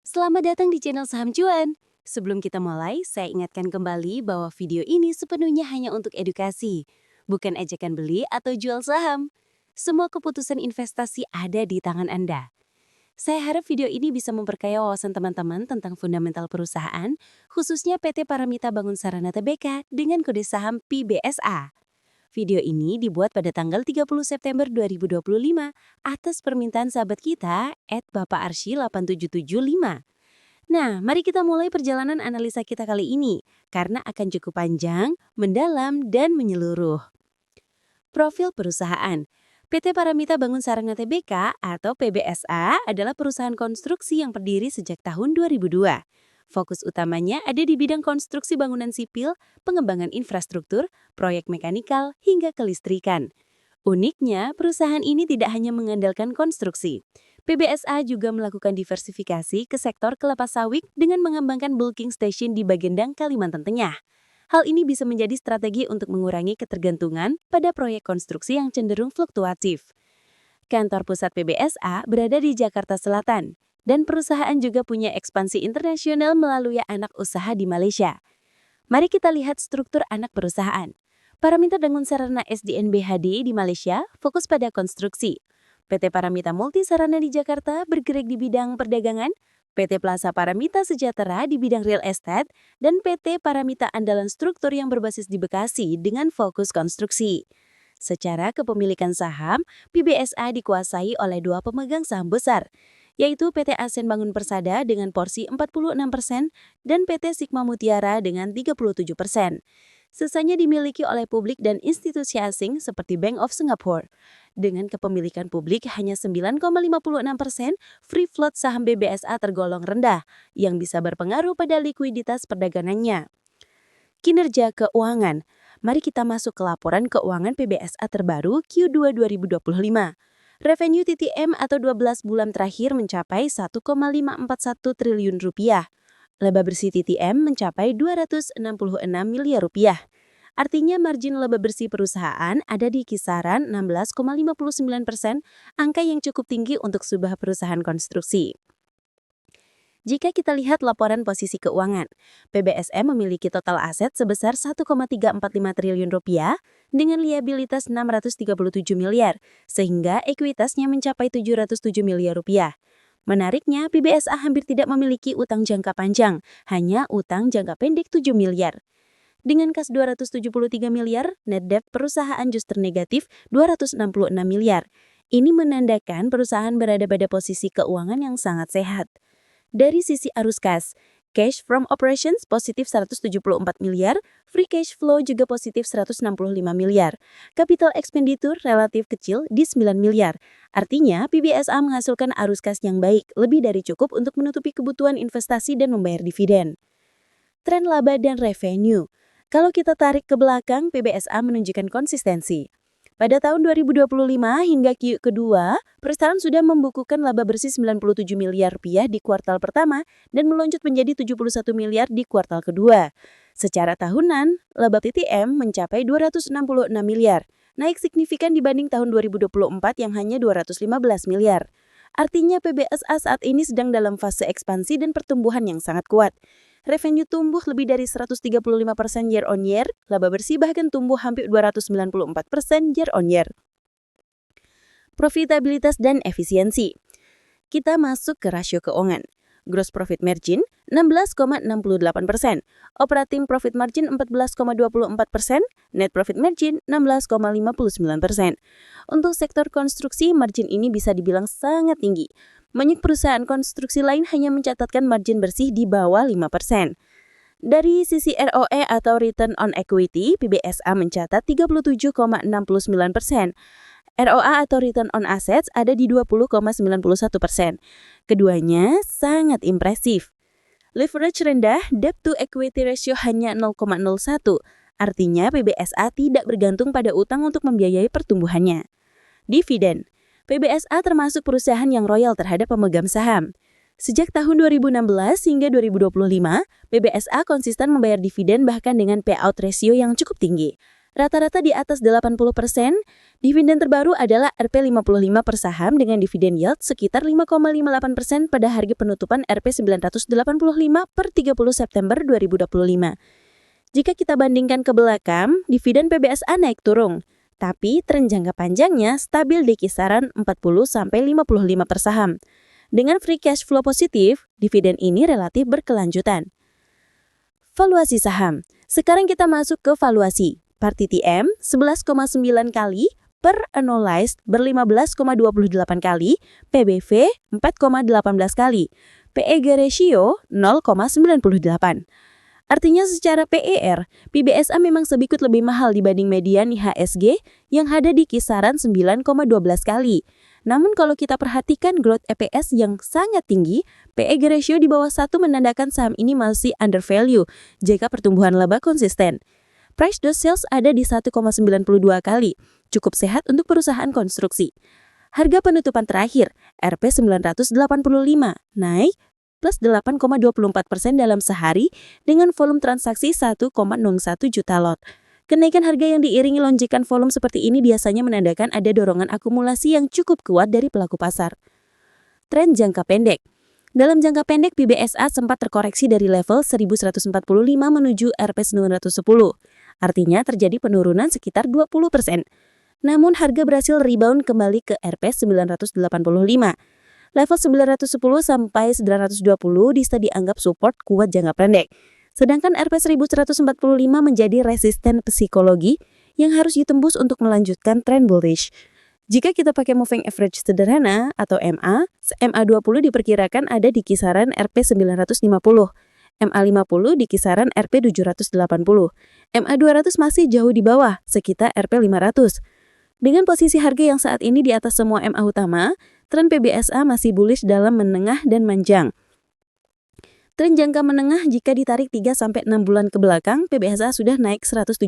Selamat datang di channel Saham Cuan. Sebelum kita mulai, saya ingatkan kembali bahwa video ini sepenuhnya hanya untuk edukasi, bukan ejekan beli atau jual saham. Semua keputusan investasi ada di tangan Anda. Saya harap video ini bisa memperkaya wawasan teman-teman tentang fundamental perusahaan, khususnya PT Paramita Bangun Sarana Tbk dengan kode saham PBSA. Video ini dibuat pada tanggal 30 September 2025 atas permintaan sahabat kita @bapakarshi8775. Nah, mari kita mulai perjalanan analisa kita kali ini, karena akan cukup panjang, mendalam, dan menyeluruh. Profil perusahaan. PT Paramita Bangun Sarana Tbk atau PBSA adalah perusahaan konstruksi yang berdiri sejak tahun 2002. Fokus utamanya ada di bidang konstruksi bangunan sipil, pengembangan infrastruktur, proyek mekanikal, hingga kelistrikan. Uniknya, perusahaan ini tidak hanya mengandalkan konstruksi. PBSA juga melakukan diversifikasi ke sektor kelapa sawit dengan mengembangkan bulking station di Bagendang, Kalimantan Tengah. Hal ini bisa menjadi strategi untuk mengurangi ketergantungan pada proyek konstruksi yang cenderung fluktuatif. Kantor pusat PBSA berada di Jakarta Selatan, dan perusahaan juga punya ekspansi internasional melalui anak usaha di Malaysia. Mari kita lihat struktur anak perusahaan. Paramita Bangun Sarana SDN BHD di Malaysia fokus pada konstruksi. PT Paramita Multi Sarana di Jakarta bergerak di bidang perdagangan, PT Plaza Paramita Sejahtera di bidang real estate, dan PT Paramita Andalan Struktur yang berbasis di Bekasi dengan fokus konstruksi. Secara kepemilikan saham, PBSA dikuasai oleh dua pemegang saham besar, yaitu PT Asen Bangun Persada dengan porsi 46% dan PT Sigma Mutiara dengan 37%. Sisanya dimiliki oleh publik dan institusi asing seperti Bank of Singapore. Dengan kepemilikan publik hanya 9,56%, free float saham PBSA tergolong rendah, yang bisa berpengaruh pada likuiditas perdagangannya. Kinerja keuangan. Mari kita masuk ke laporan keuangan PBSA terbaru Q2 2025. Revenue TTM atau 12 bulan terakhir mencapai 1,541 triliun rupiah. Laba bersih TTM mencapai 266 miliar rupiah. Artinya margin laba bersih perusahaan ada di kisaran 16,59%, angka yang cukup tinggi untuk sebuah perusahaan konstruksi. Jika kita lihat laporan posisi keuangan, PBSM memiliki total aset sebesar 1,345 triliun rupiah dengan liabilitas 637 miliar, sehingga ekuitasnya mencapai 707 miliar rupiah. Menariknya, PBSA hampir tidak memiliki utang jangka panjang, hanya utang jangka pendek 7 miliar. Dengan kas 273 miliar, net debt perusahaan justru negatif 266 miliar. Ini menandakan perusahaan berada pada posisi keuangan yang sangat sehat. Dari sisi arus kas, cash from operations positif 174 miliar, free cash flow juga positif 165 miliar. Capital expenditure relatif kecil di 9 miliar. Artinya, PBSA menghasilkan arus kas yang baik, lebih dari cukup untuk menutupi kebutuhan investasi dan membayar dividen. Tren laba dan revenue. Kalau kita tarik ke belakang, PBSA menunjukkan konsistensi. Pada tahun 2025 hingga Q kedua, perusahaan sudah membukukan laba bersih 97 miliar rupiah di kuartal pertama dan melonjak menjadi 71 miliar di kuartal kedua. Secara tahunan, laba TTM mencapai 266 miliar, naik signifikan dibanding tahun 2024 yang hanya 215 miliar. Artinya PBSA saat ini sedang dalam fase ekspansi dan pertumbuhan yang sangat kuat. Revenue tumbuh lebih dari 135% year on year, laba bersih bahkan tumbuh hampir 294% year on year. Profitabilitas dan efisiensi. Kita masuk ke rasio keuangan. Gross profit margin 16,68%, operating profit margin 14,24%, net profit margin 16,59%. Untuk sektor konstruksi, margin ini bisa dibilang sangat tinggi. Banyak perusahaan konstruksi lain hanya mencatatkan margin bersih di bawah 5%. Dari sisi ROE atau Return on Equity, PBSA mencatat 37,69%. ROA atau Return on Assets ada di 20,91%. Keduanya sangat impresif. Leverage rendah, debt to equity ratio hanya 0,01. Artinya PBSA tidak bergantung pada utang untuk membiayai pertumbuhannya. Dividen. PBSA termasuk perusahaan yang royal terhadap pemegang saham. Sejak tahun 2016 hingga 2025, PBSA konsisten membayar dividen bahkan dengan payout ratio yang cukup tinggi. rata-rata di atas 80%. Dividen terbaru adalah Rp55 per saham dengan dividen yield sekitar 5,58% pada harga penutupan Rp985 per 30 September 2025. Jika kita bandingkan ke belakang, dividen PBSA naik turun, tapi tren jangka panjangnya stabil di kisaran 40-55 per saham. Dengan free cash flow positif, dividen ini relatif berkelanjutan. Valuasi saham. Sekarang kita masuk ke valuasi. Per TTM 11,9 kali, per annualized ber-15,28 kali, PBV 4,18 kali, PEG ratio 0,98. Artinya secara PER, PBSA memang sedikit lebih mahal dibanding median IHSG yang ada di kisaran 9,12 kali. Namun kalau kita perhatikan growth EPS yang sangat tinggi, PEG ratio di bawah 1 menandakan saham ini masih undervalue jika pertumbuhan laba konsisten. Price to sales ada di 1,92 kali, cukup sehat untuk perusahaan konstruksi. Harga penutupan terakhir, Rp985, naik plus 8,24% dalam sehari dengan volume transaksi 1,01 juta lot. Kenaikan harga yang diiringi lonjakan volume seperti ini biasanya menandakan ada dorongan akumulasi yang cukup kuat dari pelaku pasar. Tren jangka pendek. Dalam jangka pendek, PBSA sempat terkoreksi dari level 1145 menuju Rp910. Artinya terjadi penurunan sekitar 20%. Namun harga berhasil rebound kembali ke Rp985. Level 910 sampai 920 bisa dianggap support kuat jangka pendek. Sedangkan Rp1145 menjadi resisten psikologi yang harus ditembus untuk melanjutkan tren bullish. Jika kita pakai moving average sederhana atau MA, MA20 diperkirakan ada di kisaran Rp950. MA50 di kisaran Rp780. MA200 masih jauh di bawah, sekitar Rp500. Dengan posisi harga yang saat ini di atas semua MA utama, tren PBSA masih bullish dalam menengah dan panjang. Tren jangka menengah jika ditarik 3-6 bulan ke belakang, PBSA sudah naik 170%.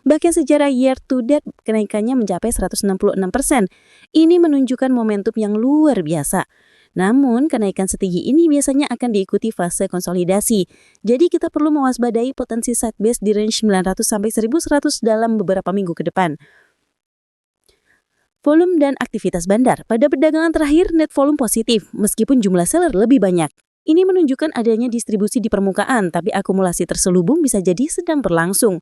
Bahkan secara year to date kenaikannya mencapai 166%. Ini menunjukkan momentum yang luar biasa. Namun, kenaikan setinggi ini biasanya akan diikuti fase konsolidasi. Jadi kita perlu mewaspadai potensi sideways di range 900-1100 dalam beberapa minggu ke depan. Volume dan aktivitas bandar. Pada perdagangan terakhir, net volume positif, meskipun jumlah seller lebih banyak. Ini menunjukkan adanya distribusi di permukaan, tapi akumulasi terselubung bisa jadi sedang berlangsung.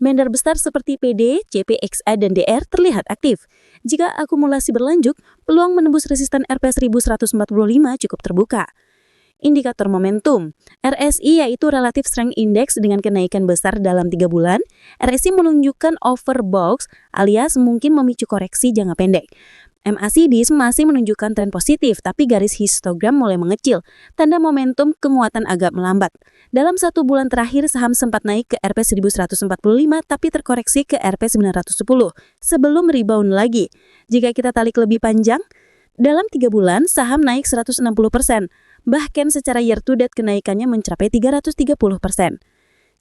Bandar besar seperti PD, CPXA, dan DR terlihat aktif. Jika akumulasi berlanjut, peluang menembus resisten Rp1145 cukup terbuka. Indikator momentum. RSI yaitu Relative Strength Index dengan kenaikan besar dalam 3 bulan. RSI menunjukkan overbought alias mungkin memicu koreksi jangka pendek. MACD masih menunjukkan tren positif, tapi garis histogram mulai mengecil, tanda momentum penguatan agak melambat. Dalam 1 bulan terakhir, saham sempat naik ke Rp1145, tapi terkoreksi ke Rp910, sebelum rebound lagi. Jika kita tarik lebih panjang, dalam 3 bulan, saham naik 160%, bahkan secara year to date kenaikannya mencapai 330%.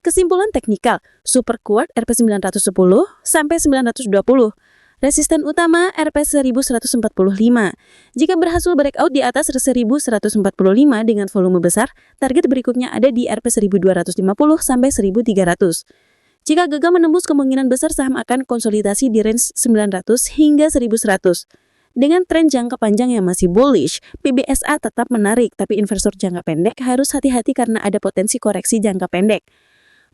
Kesimpulan teknikal, super kuat Rp910 sampai 920. Resisten utama Rp1145. Jika berhasil breakout di atas 1145 dengan volume besar, target berikutnya ada di Rp1250 sampai 1300. Jika gagal menembus, kemungkinan besar saham akan konsolidasi di range 900 hingga 1100. Dengan tren jangka panjang yang masih bullish, PBSA tetap menarik, tapi investor jangka pendek harus hati-hati karena ada potensi koreksi jangka pendek.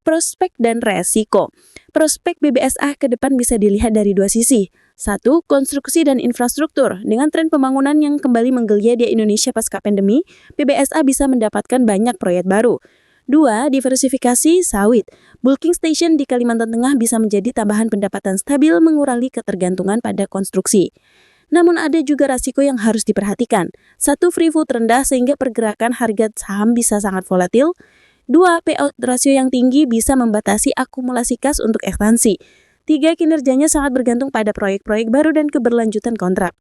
Prospek dan resiko. Prospek BBSA ke depan bisa dilihat dari 2 sisi. 1. Konstruksi dan infrastruktur. Dengan tren pembangunan yang kembali menggeliat di Indonesia pasca pandemi, BBSA bisa mendapatkan banyak proyek baru. 2. Diversifikasi sawit. Bulking station di Kalimantan Tengah bisa menjadi tambahan pendapatan stabil mengurangi ketergantungan pada konstruksi. Namun ada juga risiko yang harus diperhatikan. 1. Free float rendah sehingga pergerakan harga saham bisa sangat volatil. 2. Payout rasio yang tinggi bisa membatasi akumulasi kas untuk ekspansi. 3. Kinerjanya sangat bergantung pada proyek-proyek baru dan keberlanjutan kontrak.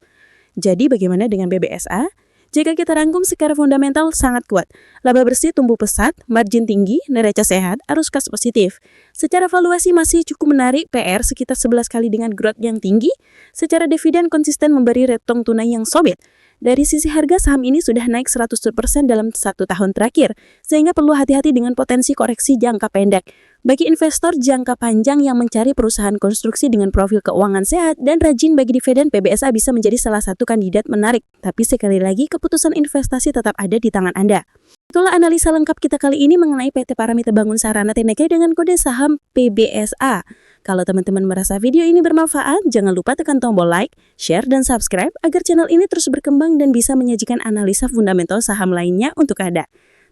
Jadi bagaimana dengan BBSA? Jika kita rangkum secara fundamental sangat kuat. Laba bersih tumbuh pesat, margin tinggi, neraca sehat, arus kas positif. Secara valuasi masih cukup menarik, PR sekitar 11 kali dengan growth yang tinggi. Secara dividen konsisten memberi return tunai yang solid. Dari sisi harga, saham ini sudah naik 100% dalam 1 tahun terakhir, sehingga perlu hati-hati dengan potensi koreksi jangka pendek. Bagi investor jangka panjang yang mencari perusahaan konstruksi dengan profil keuangan sehat dan rajin bagi dividen, PBSA bisa menjadi salah satu kandidat menarik. Tapi sekali lagi, keputusan investasi tetap ada di tangan Anda. Itulah analisa lengkap kita kali ini mengenai PT Paramita Bangun Sarana Tbk dengan kode saham PBSA. Kalau teman-teman merasa video ini bermanfaat, jangan lupa tekan tombol like, share, dan subscribe agar channel ini terus berkembang dan bisa menyajikan analisa fundamental saham lainnya untuk Anda.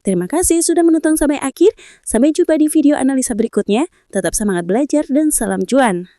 Terima kasih sudah menonton sampai akhir. Sampai jumpa di video analisa berikutnya. Tetap semangat belajar dan salam cuan.